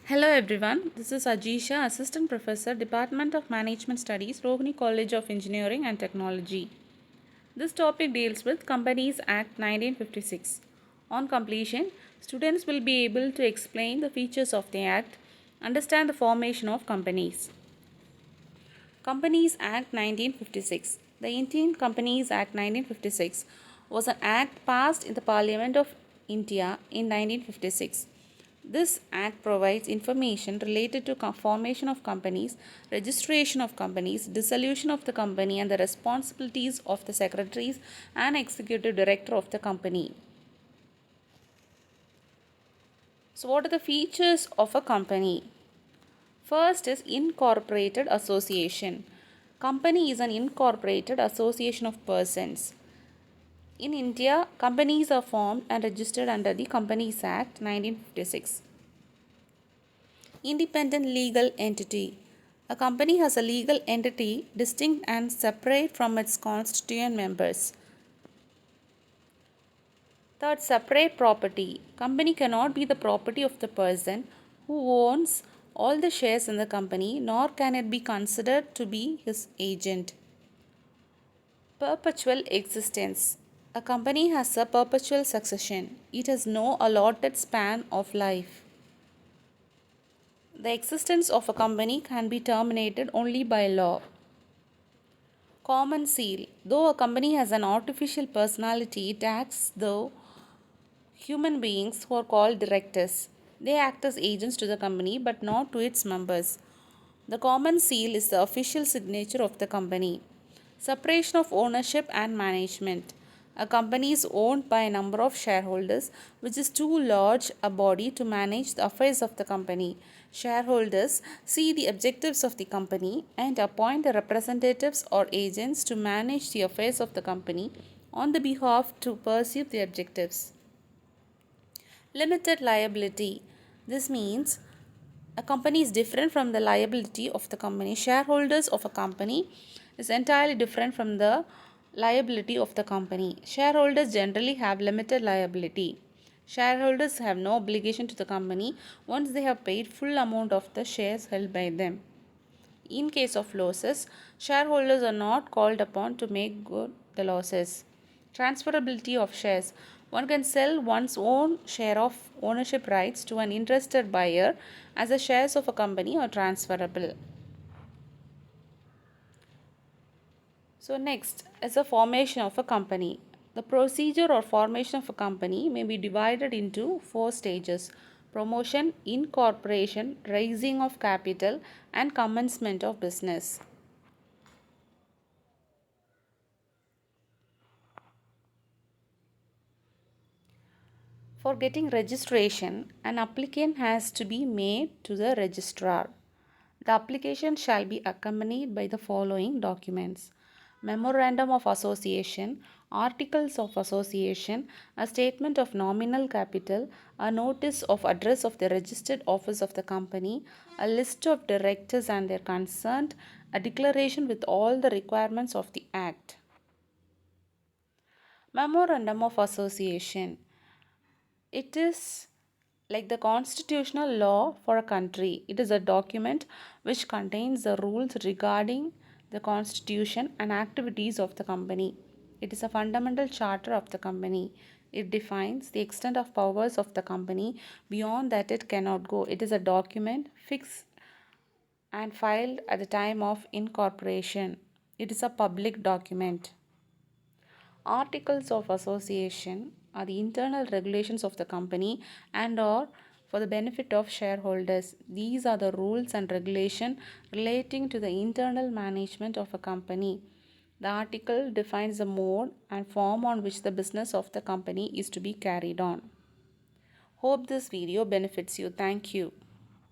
Hello everyone, this is Ajisha, Assistant Professor, Department of Management Studies, Rohini College of Engineering and Technology. This topic deals with Companies Act 1956. On completion, students will be able to explain the features of the Act, understand the formation of companies. Companies Act 1956. The Indian Companies Act 1956 was an act passed in the Parliament of India in 1956. This act provides information related to formation of companies, registration of companies, dissolution of the company, and the responsibilities of the secretaries and executive director of the company. So, what are the features of a company? First is incorporated association. Company is an incorporated association of persons. In India, companies are formed and registered under the Companies Act 1956. Independent legal entity. A company has a legal entity distinct and separate from its constituent members. Third, separate property. Company cannot be the property of the person who owns all the shares in the company, nor can it be considered to be his agent. Perpetual existence. A company has a perpetual succession. It has no allotted span of life. The existence of a company can be terminated only by law. Common seal. Though a company has an artificial personality, it acts though human beings who are called directors. They act as agents to the company but not to its members. The common seal is the official signature of the company. Separation of ownership and management. A company is owned by a number of shareholders, which is too large a body to manage the affairs of the company. Shareholders see the objectives of the company and appoint the representatives or agents to manage the affairs of the company on the behalf to pursue the objectives. Limited liability. This means a company is different from the liability of the company. Shareholders of a company is entirely different from the liability of the company. Shareholders generally have limited liability. Shareholders have no obligation to the company once they have paid full amount of the shares held by them. In case of losses, shareholders are not called upon to make good the losses. Transferability of shares. One can sell one's own share of ownership rights to an interested buyer as the shares of a company are transferable. So next is the formation of a company. The procedure or formation of a company may be divided into four stages: promotion, incorporation, raising of capital, and commencement of business. For getting registration, an application has to be made to the registrar. The application shall be accompanied by the following documents: Memorandum of Association, Articles of Association, a statement of nominal capital, a notice of address of the registered office of the company, a list of directors and their concerned, a declaration with all the requirements of the Act. Memorandum of Association. It is like the constitutional law for a country. It is a document which contains the rules regarding the constitution and activities of the company. It is a fundamental charter of the company. It defines the extent of powers of the company. Beyond that, it cannot go. It is a document fixed and filed at the time of incorporation. It is a public document. Articles of association are the internal regulations of the company and are for the benefit of shareholders. These are the rules and regulation relating to the internal management of a company. The article defines the mode and form on which the business of the company is to be carried on. Hope this video benefits you. Thank you.